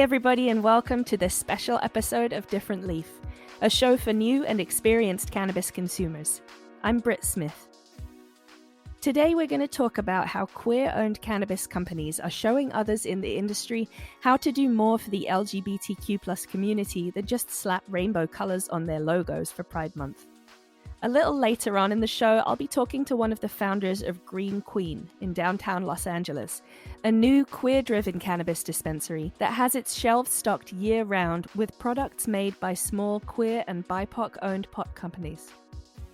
everybody, and welcome to this special episode of Different Leaf, a show for new and experienced cannabis consumers. I'm Brit Smith. Today we're going to talk about how queer-owned cannabis companies are showing others in the industry how to do more for the LGBTQ+ community than just slap rainbow colors on their logos for Pride Month. A little later on in the show, I'll be talking to one of the founders of Green Qween in downtown Los Angeles, a new queer-driven cannabis dispensary that has its shelves stocked year-round with products made by small queer and BIPOC-owned pot companies.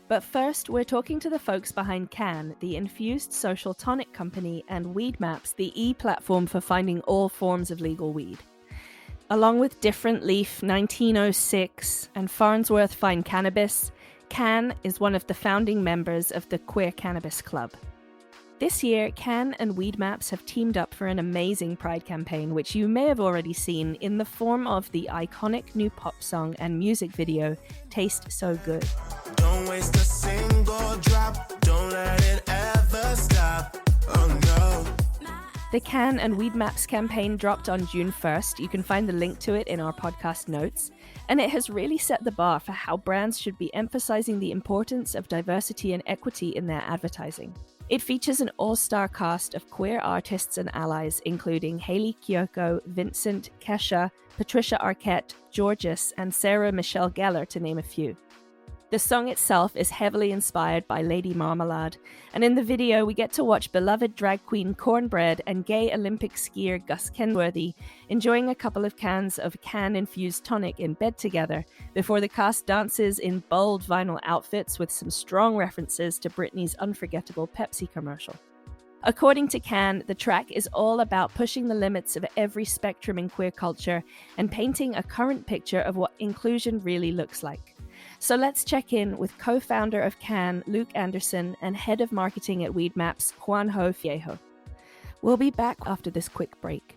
But first, we're talking to the folks behind CANN, the infused social tonic company, and WeedMaps, the e-platform for finding all forms of legal weed. Along with Different Leaf, 1906, and Farnsworth Fine Cannabis, CANN is one of the founding members of the Queer Cannabis Club. This year, CANN and WeedMaps have teamed up for an amazing Pride campaign, which you may have already seen in the form of the iconic new pop song and music video, Taste So Good. Don't waste a single drop, don't let it ever stop, oh no. The CANN and WeedMaps campaign dropped on June 1st. You can find the link to it in our podcast notes. And it has really set the bar for how brands should be emphasizing the importance of diversity and equity in their advertising. It features an all-star cast of queer artists and allies, including Hayley Kiyoko, Vincent, Kesha, Patricia Arquette, Georges, and Sarah Michelle Gellar, to name a few. The song itself is heavily inspired by Lady Marmalade, and in the video we get to watch beloved drag queen Cornbread and gay Olympic skier Gus Kenworthy enjoying a couple of cans of CANN-infused tonic in bed together before the cast dances in bold vinyl outfits with some strong references to Britney's unforgettable Pepsi commercial. According to CANN, the track is all about pushing the limits of every spectrum in queer culture and painting a current picture of what inclusion really looks like. So let's check in with co-founder of CANN, Luke Anderson, and head of marketing at WeedMaps, Juanjo Feijo. We'll be back after this quick break.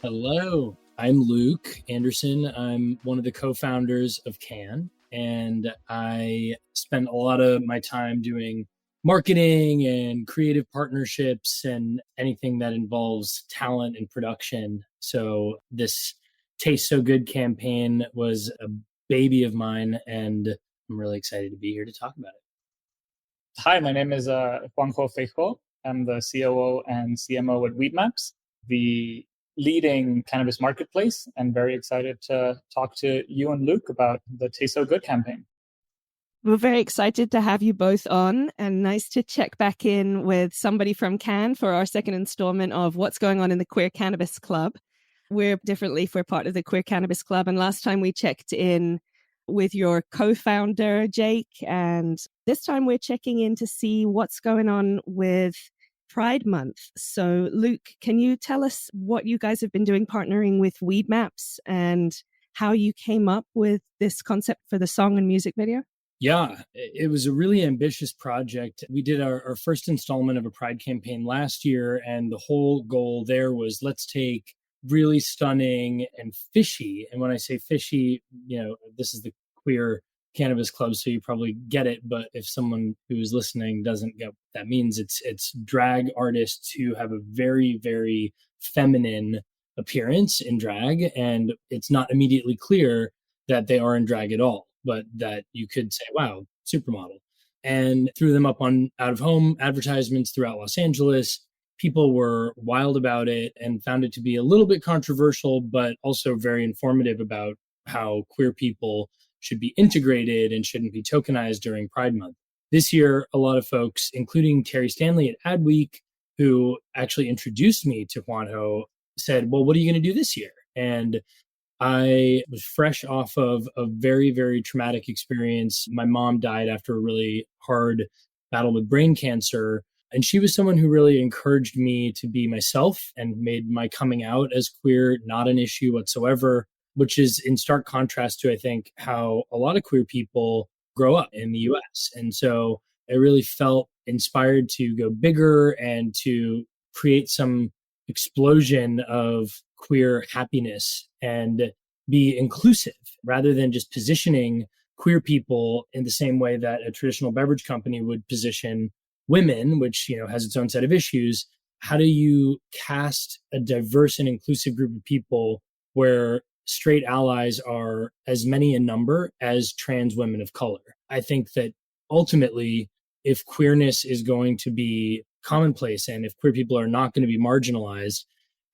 Hello, I'm Luke Anderson. I'm one of the co-founders of CANN, and I spend a lot of my time doing marketing and creative partnerships and anything that involves talent and production. So this Taste So Good campaign was a baby of mine, and I'm really excited to be here to talk about it. Hi, my name is Juanjo Feijo. I'm the COO and CMO at WeedMaps, the leading cannabis marketplace, and very excited to talk to you and Luke about the Taste So Good campaign. We're very excited to have you both on, and nice to check back in with somebody from CANN for our second installment of what's going on in the Queer Cannabis Club. We're part of the Queer Cannabis Club, and last time we checked in with your co-founder, Jake, and this time we're checking in to see what's going on with Pride Month. So, Luke, can you tell us what you guys have been doing partnering with WeedMaps and how you came up with this concept for the song and music video? Yeah, it was a really ambitious project. We did our first installment of a Pride campaign last year, and the whole goal there was let's take really stunning and fishy, and when I say fishy, this is the Queer Cannabis Club, so you probably get it, but if someone who is listening doesn't get what that means, it's drag artists who have a very, very feminine appearance in drag, and it's not immediately clear that they are in drag at all, but that you could say, wow, supermodel. And threw them up on out-of-home advertisements throughout Los Angeles. People were wild about it and found it to be a little bit controversial, but also very informative about how queer people should be integrated and shouldn't be tokenized during Pride Month. This year, a lot of folks, including Terry Stanley at Adweek, who actually introduced me to Juanjo, said, well, what are you going to do this year? And I was fresh off of a very, very traumatic experience. My mom died after a really hard battle with brain cancer. And she was someone who really encouraged me to be myself and made my coming out as queer not an issue whatsoever, which is in stark contrast to, I think, how a lot of queer people grow up in the US. And so I really felt inspired to go bigger and to create some explosion of queer happiness and be inclusive rather than just positioning queer people in the same way that a traditional beverage company would position women, which, has its own set of issues, how do you cast a diverse and inclusive group of people where straight allies are as many in number as trans women of color? I think that ultimately, if queerness is going to be commonplace and if queer people are not going to be marginalized,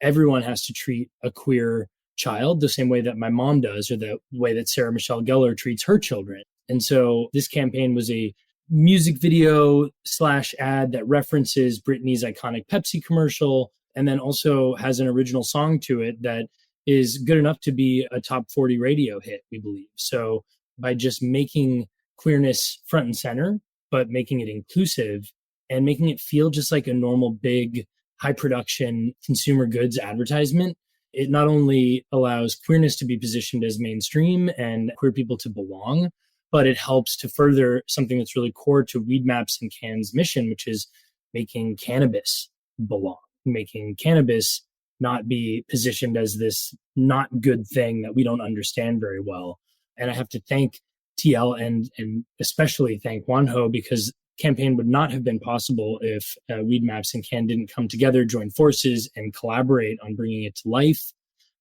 everyone has to treat a queer child the same way that my mom does, or the way that Sarah Michelle Gellar treats her children. And so this campaign was a music video / ad that references Britney's iconic Pepsi commercial, and then also has an original song to it that is good enough to be a top 40 radio hit, we believe. So by just making queerness front and center, but making it inclusive and making it feel just like a normal, big, high production consumer goods advertisement, it not only allows queerness to be positioned as mainstream and queer people to belong, but it helps to further something that's really core to WeedMaps and CANN's mission, which is making cannabis belong, making cannabis not be positioned as this not good thing that we don't understand very well. And I have to thank TL and especially thank Juanjo, because campaign would not have been possible if WeedMaps and CANN didn't come together, join forces, and collaborate on bringing it to life.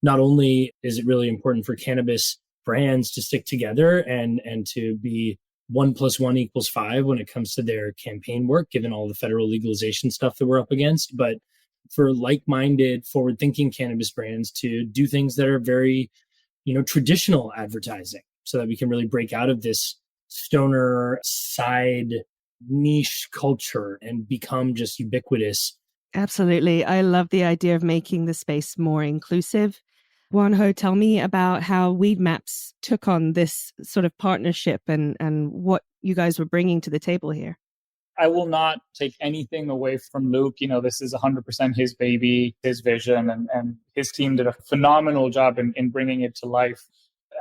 Not only is it really important for cannabis brands to stick together and to be 1 + 1 = 5 when it comes to their campaign work, given all the federal legalization stuff that we're up against, but for like-minded, forward-thinking cannabis brands to do things that are very, traditional advertising, so that we can really break out of this stoner side niche culture and become just ubiquitous. Absolutely. I love the idea of making the space more inclusive. Juanjo, tell me about how WeedMaps took on this sort of partnership and what you guys were bringing to the table here. I will not take anything away from Luke. This is 100% his baby, his vision, and his team did a phenomenal job in bringing it to life.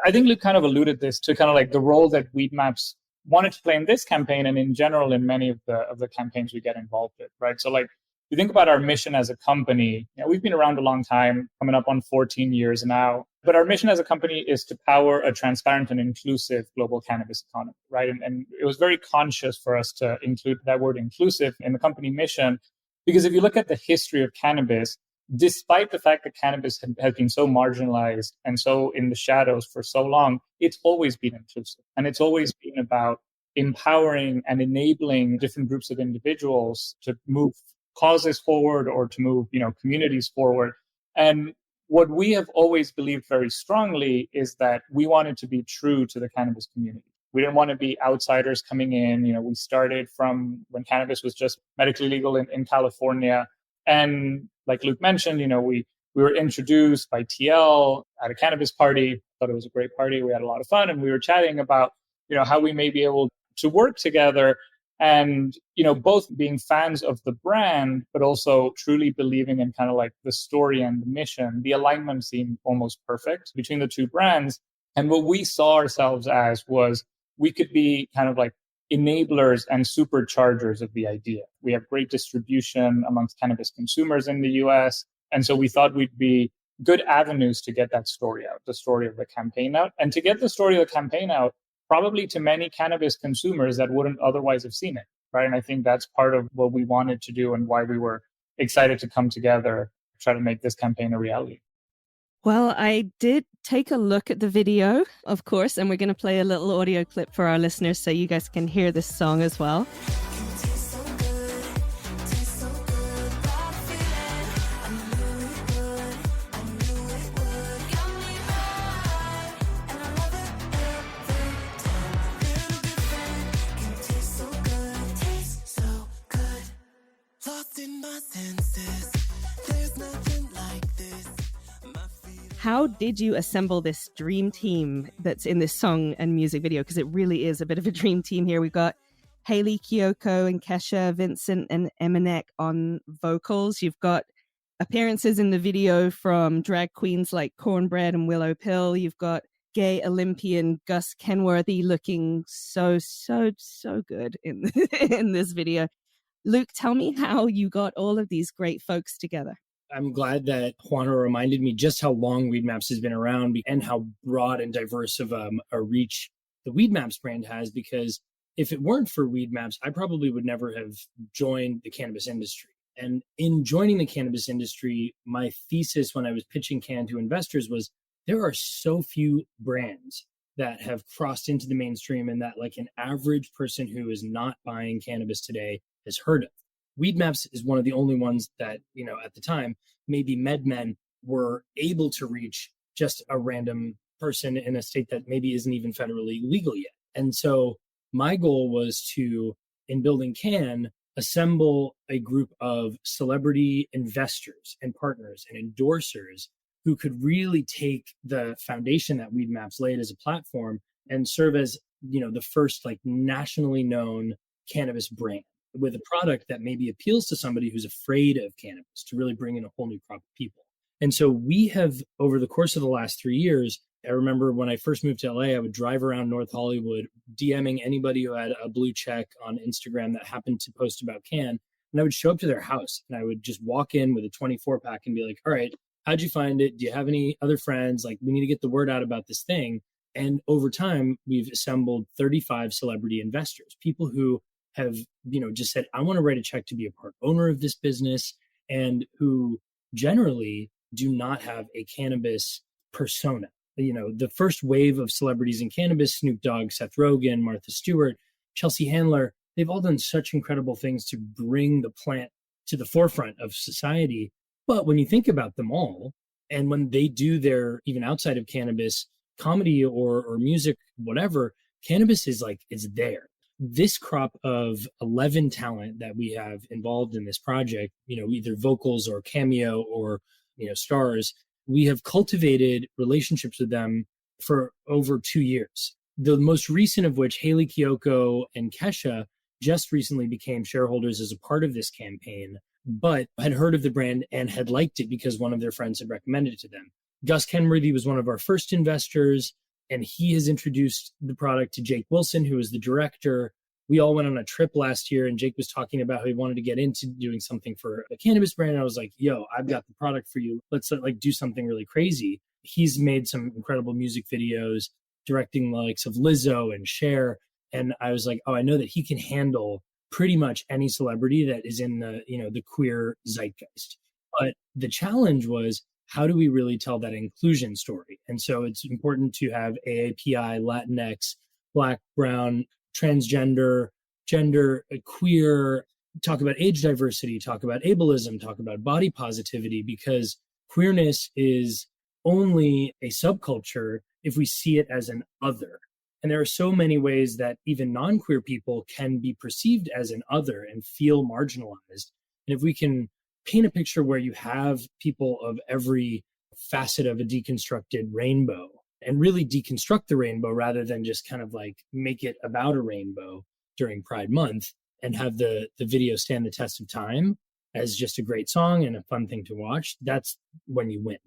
I think Luke kind of alluded this to kind of like the role that WeedMaps wanted to play in this campaign and in general in many of the campaigns we get involved with, right? So like, you think about our mission as a company, we've been around a long time, coming up on 14 years now, but our mission as a company is to power a transparent and inclusive global cannabis economy, right? And it was very conscious for us to include that word inclusive in the company mission, because if you look at the history of cannabis, despite the fact that cannabis has been so marginalized and so in the shadows for so long, it's always been inclusive. And it's always been about empowering and enabling different groups of individuals to move causes forward or to move, communities forward. And what we have always believed very strongly is that we wanted to be true to the cannabis community. We didn't want to be outsiders coming in. We started from when cannabis was just medically legal in California. And like Luke mentioned, we were introduced by TL at a cannabis party. Thought it was a great party. We had a lot of fun, and we were chatting about, how we may be able to work together. And, both being fans of the brand, but also truly believing in kind of like the story and the mission, the alignment seemed almost perfect between the two brands. And what we saw ourselves as was we could be kind of like enablers and superchargers of the idea. We have great distribution amongst cannabis consumers in the US. And so we thought we'd be good avenues to get that story out, the story of the campaign out, and to get the story of the campaign out probably to many cannabis consumers that wouldn't otherwise have seen it, right? And I think that's part of what we wanted to do and why we were excited to come together, try to make this campaign a reality. Well, I did take a look at the video, of course, and we're going to play a little audio clip for our listeners so you guys can hear this song as well. How did you assemble this dream team that's in this song and music video? Because it really is a bit of a dream team here. We've got Haley, Kyoko, and Kesha, Vincent, and Emanek on vocals. You've got appearances in the video from drag queens like Cornbread and Willow Pill. You've got gay Olympian Gus Kenworthy looking so good in this video. Luke, tell me how you got all of these great folks together. I'm glad that Juanjo reminded me just how long WeedMaps has been around and how broad and diverse of a reach the WeedMaps brand has, because if it weren't for WeedMaps, I probably would never have joined the cannabis industry. And in joining the cannabis industry, my thesis when I was pitching CANN to investors was there are so few brands that have crossed into the mainstream and that like an average person who is not buying cannabis today has heard of. WeedMaps is one of the only ones that, at the time, maybe MedMen were able to reach just a random person in a state that maybe isn't even federally legal yet. And so my goal was to, in building CANN, assemble a group of celebrity investors and partners and endorsers who could really take the foundation that WeedMaps laid as a platform and serve as, the first like nationally known cannabis brand with a product that maybe appeals to somebody who's afraid of cannabis to really bring in a whole new crop of people. And so we have, over the course of the last 3 years, I remember when I first moved to LA, I would drive around North Hollywood, DMing anybody who had a blue check on Instagram that happened to post about CANN. And I would show up to their house and I would just walk in with a 24 pack and be like, all right, how'd you find it? Do you have any other friends? Like, we need to get the word out about this thing. And over time, we've assembled 35 celebrity investors, people who have, just said, I want to write a check to be a part owner of this business, and who generally do not have a cannabis persona. The first wave of celebrities in cannabis, Snoop Dogg, Seth Rogen, Martha Stewart, Chelsea Handler, they've all done such incredible things to bring the plant to the forefront of society. But when you think about them all, and when they do their, even outside of cannabis, comedy or music, whatever, cannabis is like, it's there. This crop of 11 talent that we have involved in this project, either vocals or cameo or, stars, we have cultivated relationships with them for over 2 years. The most recent of which, Haley Kiyoko and Kesha, just recently became shareholders as a part of this campaign, but had heard of the brand and had liked it because one of their friends had recommended it to them. Gus Kenworthy was one of our first investors, and he has introduced the product to Jake Wilson, who is the director. We all went on a trip last year, and Jake was talking about how he wanted to get into doing something for a cannabis brand. And I was like, yo, I've got the product for you. Let's do something really crazy. He's made some incredible music videos, directing the likes of Lizzo and Cher. And I was like, oh, I know that he can handle pretty much any celebrity that is in the queer zeitgeist. But the challenge was, how do we really tell that inclusion story? And so it's important to have AAPI, Latinx, Black, Brown, transgender, gender, queer, talk about age diversity, talk about ableism, talk about body positivity, because queerness is only a subculture if we see it as an other. And there are so many ways that even non-queer people can be perceived as an other and feel marginalized. And if we can paint a picture where you have people of every facet of a deconstructed rainbow and really deconstruct the rainbow rather than just kind of like make it about a rainbow during Pride Month and have the video stand the test of time as just a great song and a fun thing to watch, that's when you win.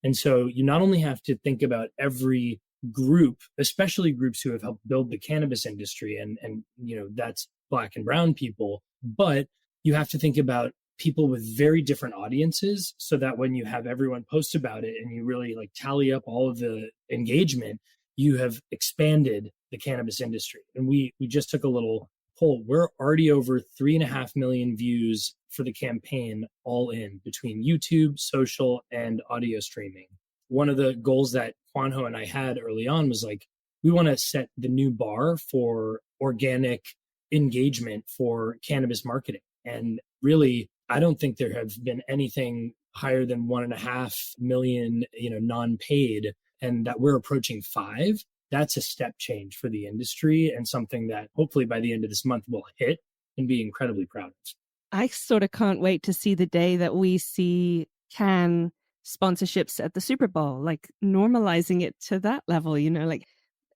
And so you not only have to think about every group, especially groups who have helped build the cannabis industry, and that's Black and brown people, but you have to think about people with very different audiences, so that when you have everyone post about it and you really like tally up all of the engagement, you have expanded the cannabis industry. And we just took a little poll. We're already over 3.5 million views for the campaign, all in between YouTube, social, and audio streaming. One of the goals that Juanjo and I had early on was like, we want to set the new bar for organic engagement for cannabis marketing. And really, I don't think there have been anything higher than 1.5 million, non-paid, and that we're approaching 5. That's a step change for the industry and something that hopefully by the end of this month we'll hit and be incredibly proud of. I sort of can't wait to see the day that we see CANN sponsorships at the Super Bowl, like normalizing it to that level, like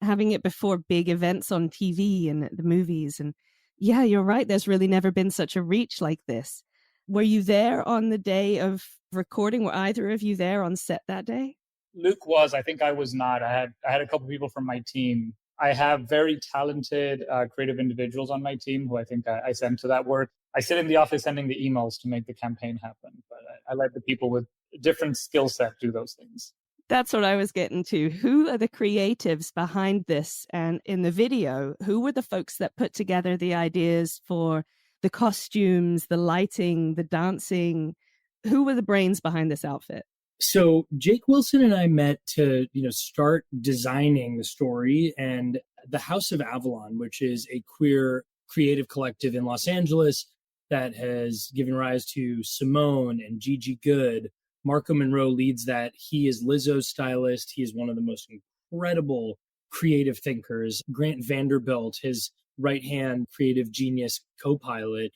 having it before big events on TV and the movies. And yeah, you're right. There's really never been such a reach like this. Were you there on the day of recording? Were either of you there on set that day? Luke was. I think I was not. I had a couple people from my team. I have very talented creative individuals on my team who I think I send to that work. I sit in the office sending the emails to make the campaign happen, but I let the people with a different skill set do those things. That's what I was getting to. Who are the creatives behind this? And in the video, who were the folks that put together the ideas for the costumes, the lighting, the dancing? Who were the brains behind this outfit? So Jake Wilson and I met to, start designing the story, and the House of Avalon, which is a queer creative collective in Los Angeles that has given rise to Simone and Gigi Good. Marco Monroe leads that. He is Lizzo's stylist. He is one of the most incredible creative thinkers. Grant Vanderbilt, his right-hand creative genius co-pilot,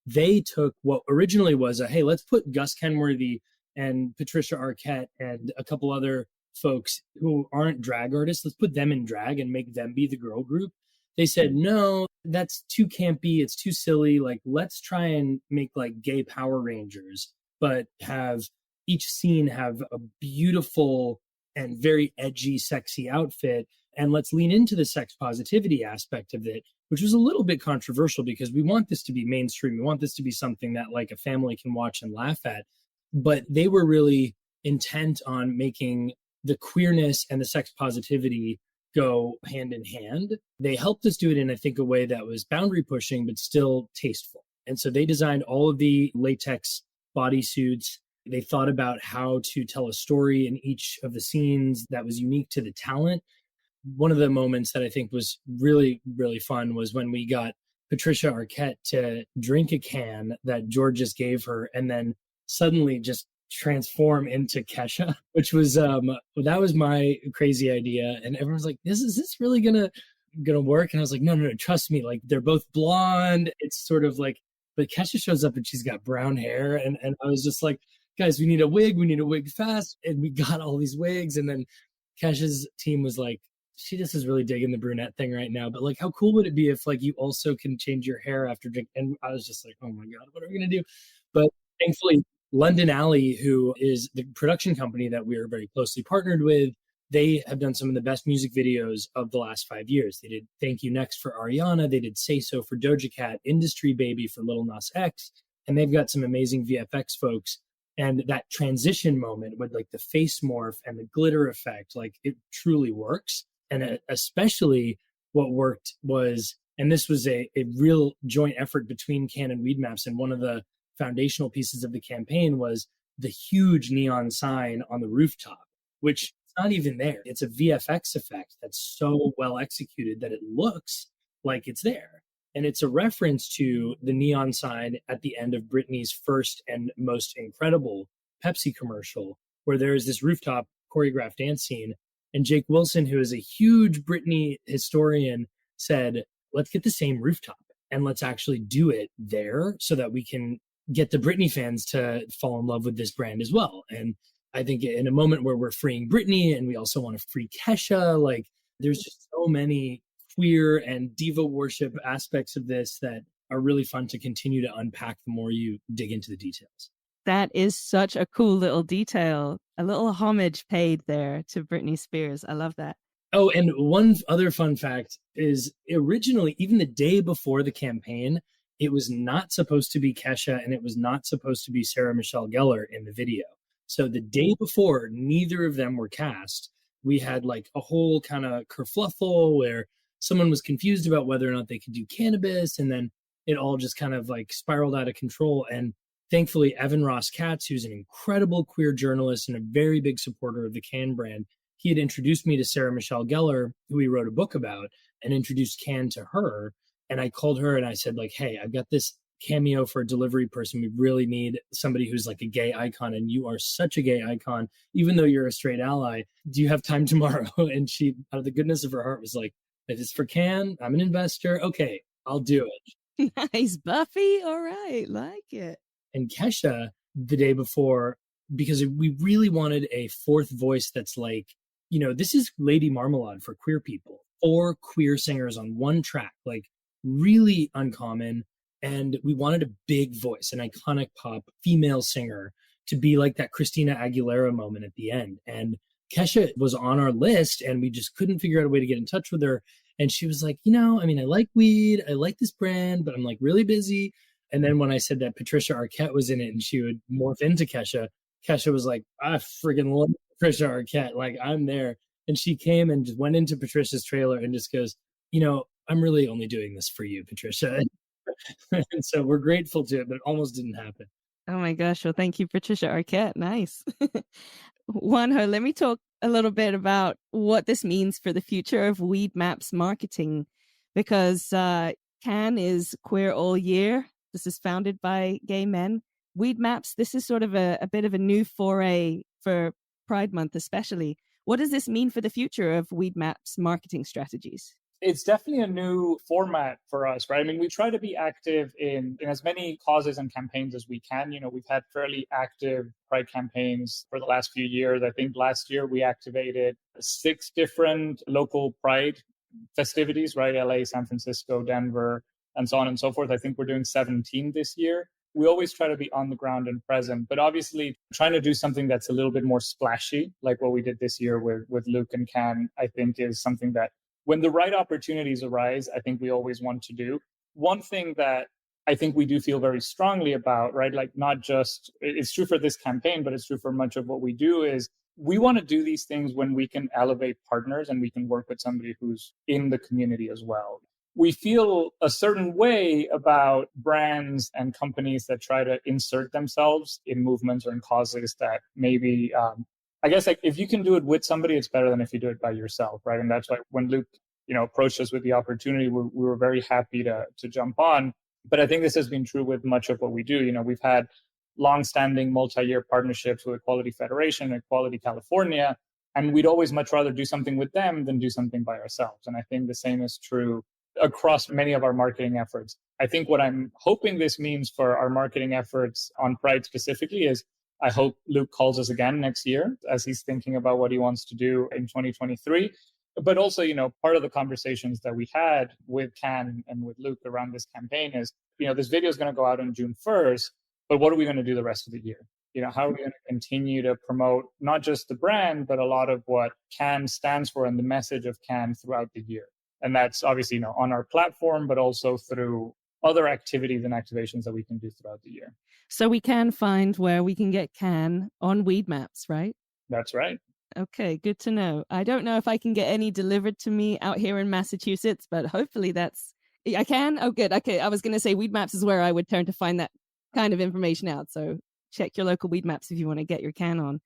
they took what originally was hey, let's put Gus Kenworthy and Patricia Arquette and a couple other folks who aren't drag artists, let's put them in drag and make them be the girl group. They said, no, that's too campy. It's too silly. Like, let's try and make like gay Power Rangers, but have each scene have a beautiful and very edgy, sexy outfit. And let's lean into the sex positivity aspect of it, which was a little bit controversial because we want this to be mainstream. We want this to be something that like a family can watch and laugh at. But they were really intent on making the queerness and the sex positivity go hand in hand. They helped us do it in, I think, a way that was boundary pushing, but still tasteful. And so they designed all of the latex bodysuits. They thought about how to tell a story in each of the scenes that was unique to the talent. One of the moments that I think was really, really fun was when we got Patricia Arquette to drink a can that George just gave her and then suddenly just transform into Kesha, which was that was my crazy idea. And everyone's like, is this really gonna work? And I was like, no, trust me, like they're both blonde. It's sort of like, but Kesha shows up and she's got brown hair. And I was just like, guys, we need a wig fast. And we got all these wigs. And then Kesha's team was like, she just is really digging the brunette thing right now. But like, how cool would it be if like you also can change your hair after drink? And I was just like, oh my God, what are we gonna do? But thankfully, London Alley, who is the production company that we are very closely partnered with, they have done some of the best music videos of the last 5 years. They did Thank You Next for Ariana. They did Say So for Doja Cat, Industry Baby for Lil Nas X. And they've got some amazing VFX folks. And that transition moment with like the face morph and the glitter effect, like it truly works. And especially what worked was, and this was a real joint effort between CANN and WeedMaps, and one of the foundational pieces of the campaign was the huge neon sign on the rooftop, which is not even there. It's a VFX effect that's so well executed that it looks like it's there. And it's a reference to the neon sign at the end of Britney's first and most incredible Pepsi commercial, where there is this rooftop choreographed dance scene. And Jake Wilson, who is a huge Britney historian, said, let's get the same rooftop and let's actually do it there so that we can get the Britney fans to fall in love with this brand as well. And I think in a moment where we're freeing Britney and we also want to free Kesha, like there's just so many queer and diva worship aspects of this that are really fun to continue to unpack the more you dig into the details. That is such a cool little detail, a little homage paid there to Britney Spears. I love that. Oh, and one other fun fact is originally, even the day before the campaign, it was not supposed to be Kesha and it was not supposed to be Sarah Michelle Gellar in the video. So the day before, neither of them were cast. We had like a whole kind of kerfluffle where someone was confused about whether or not they could do cannabis. And then it all just kind of like spiraled out of control. And thankfully, Evan Ross Katz, who's an incredible queer journalist and a very big supporter of the CANN brand, he had introduced me to Sarah Michelle Gellar, who he wrote a book about, and introduced CANN to her. And I called her and I said, like, hey, I've got this cameo for a delivery person. We really need somebody who's like a gay icon. And you are such a gay icon, even though you're a straight ally. Do you have time tomorrow? And she, out of the goodness of her heart, was like, if it's for CANN, I'm an investor. Okay, I'll do it. Nice, Buffy. All right. Like it. And Kesha, the day before, because we really wanted a fourth voice that's like, this is Lady Marmalade for queer people. 4 queer singers on one track, like really uncommon. And we wanted a big voice, an iconic pop female singer to be like that Christina Aguilera moment at the end. And Kesha was on our list and we just couldn't figure out a way to get in touch with her. And she was like, I like weed. I like this brand, but I'm like really busy. And then when I said that Patricia Arquette was in it and she would morph into Kesha, Kesha was like, I friggin' love Patricia Arquette. Like, I'm there. And she came and just went into Patricia's trailer and just goes, I'm really only doing this for you, Patricia. And so we're grateful to it, but it almost didn't happen. Oh my gosh. Well, thank you, Patricia Arquette. Nice. Juanjo, let me talk a little bit about what this means for the future of WeedMaps marketing, because CANN is queer all year. This is founded by gay men. WeedMaps, this is sort of a bit of a new foray for Pride Month, especially. What does this mean for the future of WeedMaps marketing strategies? It's definitely a new format for us, right? I mean, we try to be active in as many causes and campaigns as we can. We've had fairly active Pride campaigns for the last few years. I think last year we activated 6 different local Pride festivities, right? LA, San Francisco, Denver, and so on and so forth. I think we're doing 17 this year. We always try to be on the ground and present, but obviously trying to do something that's a little bit more splashy, like what we did this year with Luke and CANN, I think is something that when the right opportunities arise, I think we always want to do. One thing that I think we do feel very strongly about, right? Like, not just, it's true for this campaign, but it's true for much of what we do, is we want to do these things when we can elevate partners and we can work with somebody who's in the community as well. We feel a certain way about brands and companies that try to insert themselves in movements or in causes that maybe, I guess, like, if you can do it with somebody, it's better than if you do it by yourself, right? And that's why when Luke, approached us with the opportunity, we were very happy to jump on. But I think this has been true with much of what we do. We've had long-standing multi-year partnerships with Equality Federation, Equality California, and we'd always much rather do something with them than do something by ourselves. And I think the same is true across many of our marketing efforts. I think what I'm hoping this means for our marketing efforts on Pride specifically is I hope Luke calls us again next year as he's thinking about what he wants to do in 2023. But also, part of the conversations that we had with CANN and with Luke around this campaign is, this video is going to go out on June 1st, but what are we going to do the rest of the year? How are we going to continue to promote not just the brand, but a lot of what CANN stands for and the message of CANN throughout the year? And that's obviously, on our platform, but also through other activities and activations that we can do throughout the year. So we can find where we can get CANN on WeedMaps, right? That's right. Okay, good to know. I don't know if I can get any delivered to me out here in Massachusetts, but hopefully I can. Oh, good. Okay, I was going to say WeedMaps is where I would turn to find that kind of information out. So check your local WeedMaps if you want to get your CANN on.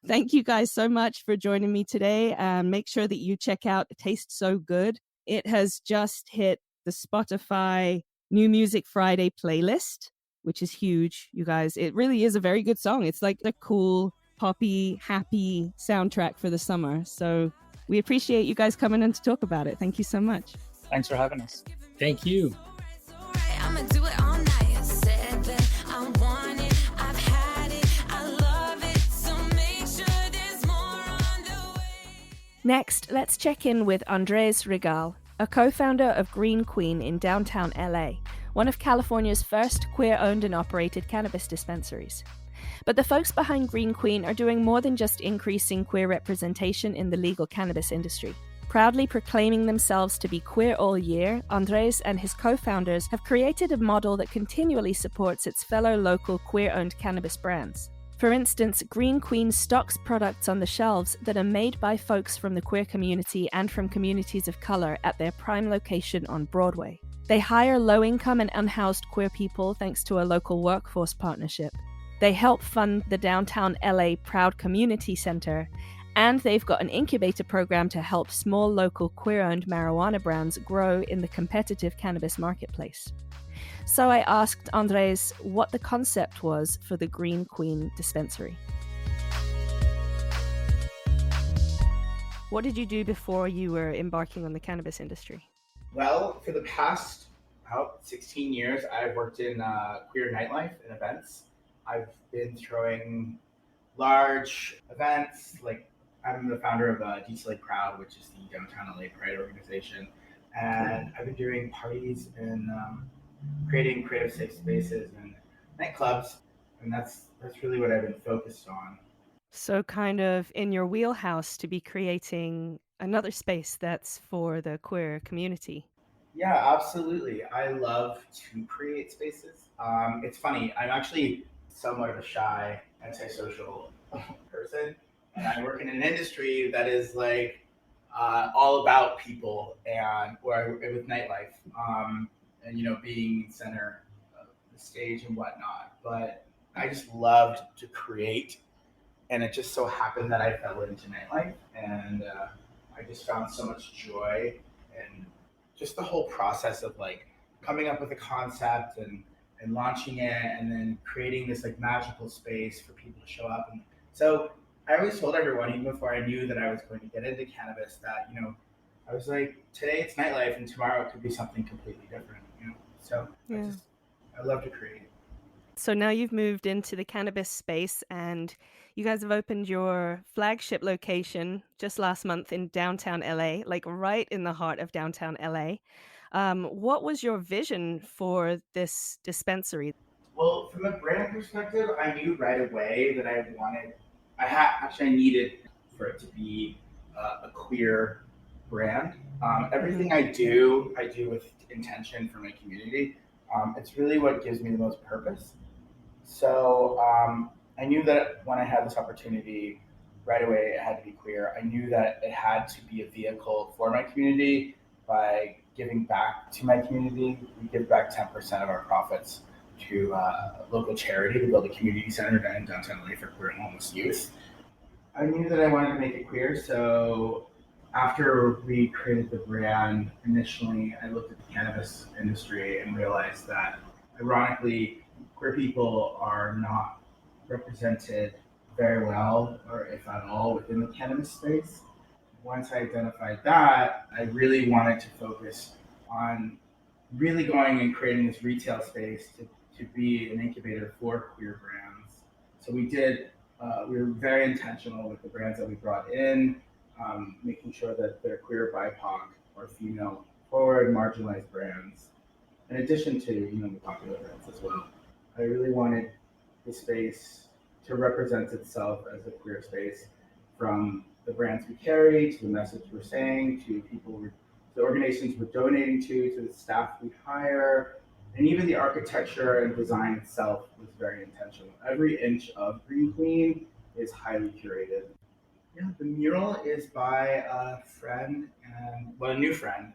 Thank you guys so much for joining me today. Make sure that you check out It Tastes So Good. It has just hit the Spotify New Music Friday playlist, which is huge, you guys. It really is a very good song. It's like a cool, poppy, happy soundtrack for the summer. So we appreciate you guys coming in to talk about it. Thank you so much. Thanks for having us. Thank you. Next, let's check in with Andres Rigal, a co-founder of Green Qween in downtown LA, one of California's first queer-owned and operated cannabis dispensaries. But the folks behind Green Qween are doing more than just increasing queer representation in the legal cannabis industry. Proudly proclaiming themselves to be queer all year, Andres and his co-founders have created a model that continually supports its fellow local queer-owned cannabis brands. For instance, Green Qween stocks products on the shelves that are made by folks from the queer community and from communities of color at their prime location on Broadway. They hire low-income and unhoused queer people thanks to a local workforce partnership. They help fund the downtown LA Proud Community Center, and they've got an incubator program to help small local queer-owned marijuana brands grow in the competitive cannabis marketplace. So I asked Andres what the concept was for the Green Qween dispensary. What did you do before you were embarking on the cannabis industry? Well, for the past about 16 years, I've worked in queer nightlife and events. I've been throwing large events, like I'm the founder of DC Proud, which is the downtown LA Pride organization. And I've been doing parties and creating creative safe spaces and nightclubs. And that's really what I've been focused on. So kind of in your wheelhouse to be creating another space that's for the queer community. Yeah, absolutely. I love to create spaces. It's funny, I'm actually somewhat of a shy, antisocial person. and I work in an industry that is like all about people and with nightlife, and being center of the stage and whatnot. But I just loved to create, and it just so happened that I fell into nightlife, and I just found so much joy in just the whole process of like coming up with a concept and launching it, and then creating this like magical space for people to show up. And so I always told everyone, even before I knew that I was going to get into cannabis, that I was like, today it's nightlife, and tomorrow it could be something completely different. So Yeah. I love to create. So now you've moved into the cannabis space, and you guys have opened your flagship location just last month in downtown LA, like right in the heart of downtown LA. What was your vision for this dispensary? Well, from a brand perspective, I knew right away that I needed for it to be a queer brand. Everything I do with intention for my community. It's really what gives me the most purpose. So I knew that when I had this opportunity, right away it had to be queer. I knew that it had to be a vehicle for my community by giving back to my community. We give back 10% of our profits to a local charity to build a community center in downtown LA for queer and homeless youth. I knew that I wanted to make it queer, so after we created the brand, initially I looked at the cannabis industry and realized that, ironically, queer people are not represented very well, or if at all, within the cannabis space. Once I identified that, I really wanted to focus on really going and creating this retail space to be an incubator for queer brands. So we were very intentional with the brands that we brought in, making sure that they're queer, BIPOC, or female forward, marginalized brands, in addition to the popular brands as well. I really wanted the space to represent itself as a queer space, from the brands we carry, to the message we're saying, to the organizations we're donating to the staff we hire, and even the architecture and design itself was very intentional. Every inch of Green Qween is highly curated. Yeah, the mural is by a friend, a new friend.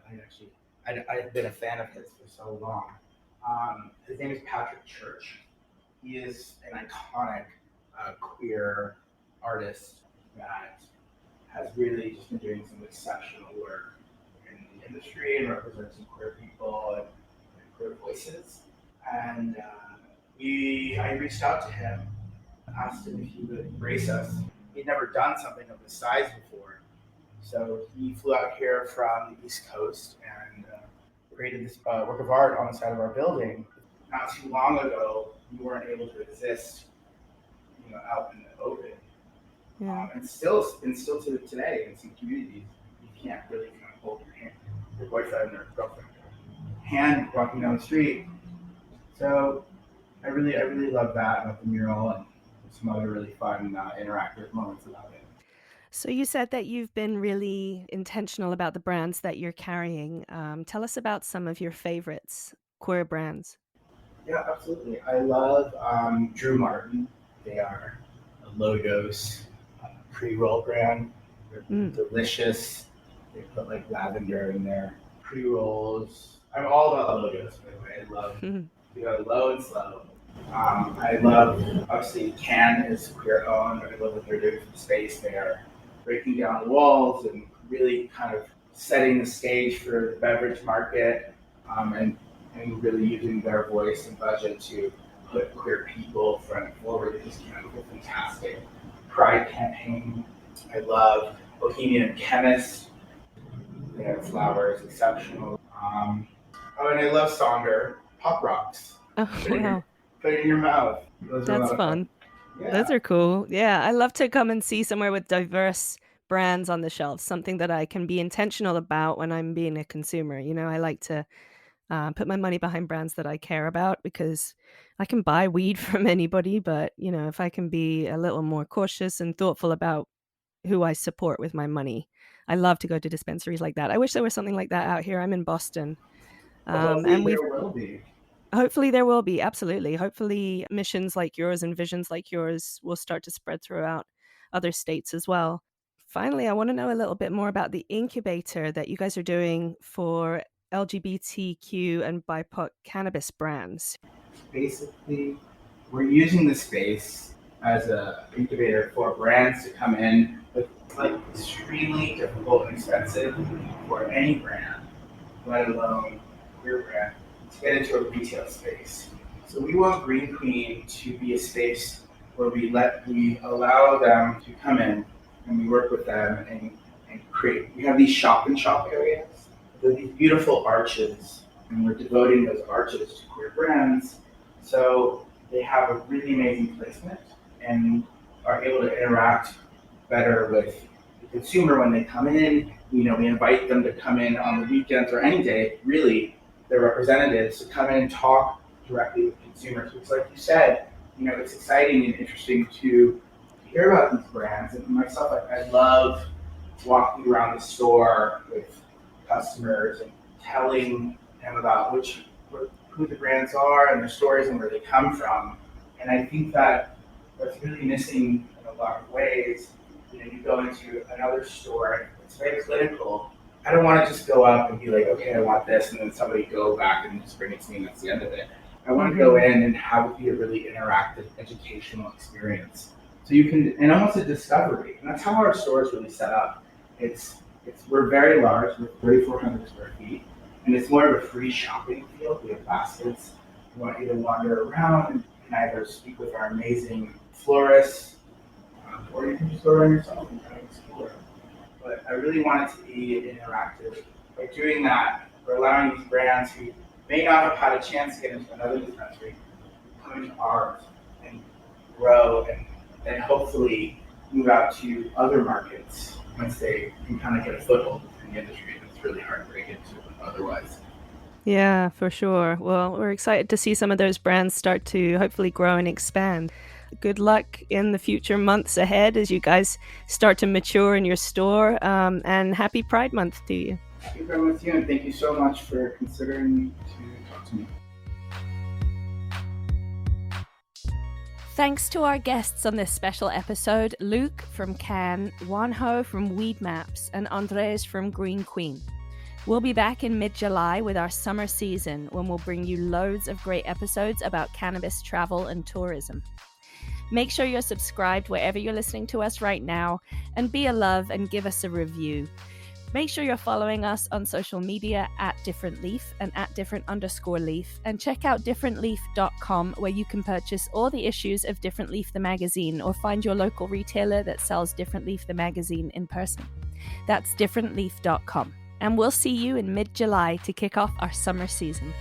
I've been a fan of his for so long. His name is Patrick Church. He is an iconic queer artist that has really just been doing some exceptional work in the industry and representing queer people and queer voices. And I reached out to him, asked him if he would embrace us. He'd never done something of this size before. So he flew out here from the East Coast and created this work of art on the side of our building. Not too long ago, we weren't able to exist, out in the open. Yeah. And still to today, in some communities, you can't really kind of hold your boyfriend or girlfriend hand walking down the street. So I really love that about the mural, and some other really fun interactive moments about it. So you said that you've been really intentional about the brands that you're carrying. Tell us about some of your favorites, queer brands. Yeah, absolutely. I love Drew Martin. They are a low dose pre-roll brand. They're delicious. They put like lavender in their pre-rolls. I'm all about low dose, by the way. I love to go low and slow. I love, obviously, CANN is queer owned. I love what they're doing for the space. They are breaking down walls and really kind of setting the stage for the beverage market, and really using their voice and budget to put queer people front and forward. They just came out with a fantastic Pride campaign. I love Bohemian Chemist. Their flower is exceptional. And I love Sonder Pop Rocks. Oh, wow. Put it in your mouth. That's fun. Yeah. Those are cool. Yeah, I love to come and see somewhere with diverse brands on the shelves, something that I can be intentional about when I'm being a consumer. I like to put my money behind brands that I care about, because I can buy weed from anybody, but if I can be a little more cautious and thoughtful about who I support with my money, I love to go to dispensaries like that. I wish there was something like that out here. I'm in Boston, and there will be. Hopefully there will be, absolutely. Hopefully missions like yours and visions like yours will start to spread throughout other states as well. Finally, I want to know a little bit more about the incubator that you guys are doing for LGBTQ and BIPOC cannabis brands. Basically, we're using the space as an incubator for brands to come in with like extremely difficult and expensive for any brand, let alone a queer brand, to get into a retail space. So we want Green Qween to be a space where we allow them to come in and we work with them and create. We have these shop and shop areas. They're these beautiful arches, and we're devoting those arches to queer brands. So they have a really amazing placement and are able to interact better with the consumer when they come in. We invite them to come in on the weekends or any day, really, their representatives to come in and talk directly with consumers. Because like you said, it's exciting and interesting to hear about these brands. And myself, I love walking around the store with customers and telling them about who the brands are and their stories and where they come from. And I think that that's really missing in a lot of ways. You go into another store, it's very clinical. I don't want to just go up and be like, okay, I want this, and then somebody go back and just bring it to me and that's the end of it. I want to go in and have it be a really interactive, educational experience. So you can, and almost a discovery. And that's how our store is really set up. We're very large, we're 3,400 square feet, and it's more of a free shopping field. We have baskets. You want you to wander around and either speak with our amazing florists, or you can just go around yourself and kind of explore. But I really want it to be interactive. By doing that, we're allowing these brands who may not have had a chance to get into another dispensary come into ours and grow and hopefully move out to other markets once they can kind of get a foothold in the industry. It's really hard to break into otherwise. Yeah, for sure. Well, we're excited to see some of those brands start to hopefully grow and expand. Good luck in the future months ahead as you guys start to mature in your store, and happy Pride Month to you. Happy Pride Month to you, and thank you so much for considering to talk to me. Thanks to our guests on this special episode, Luke from CANN, Juanjo from WeedMaps, and Andres from Green Qween. We'll be back in mid-July with our summer season when we'll bring you loads of great episodes about cannabis travel and tourism. Make sure you're subscribed wherever you're listening to us right now, and be a love and give us a review. Make sure you're following us on social media at Different Leaf and at Different_Leaf, and check out differentleaf.com where you can purchase all the issues of Different Leaf the magazine or find your local retailer that sells Different Leaf the magazine in person. That's differentleaf.com. And we'll see you in mid-July to kick off our summer season.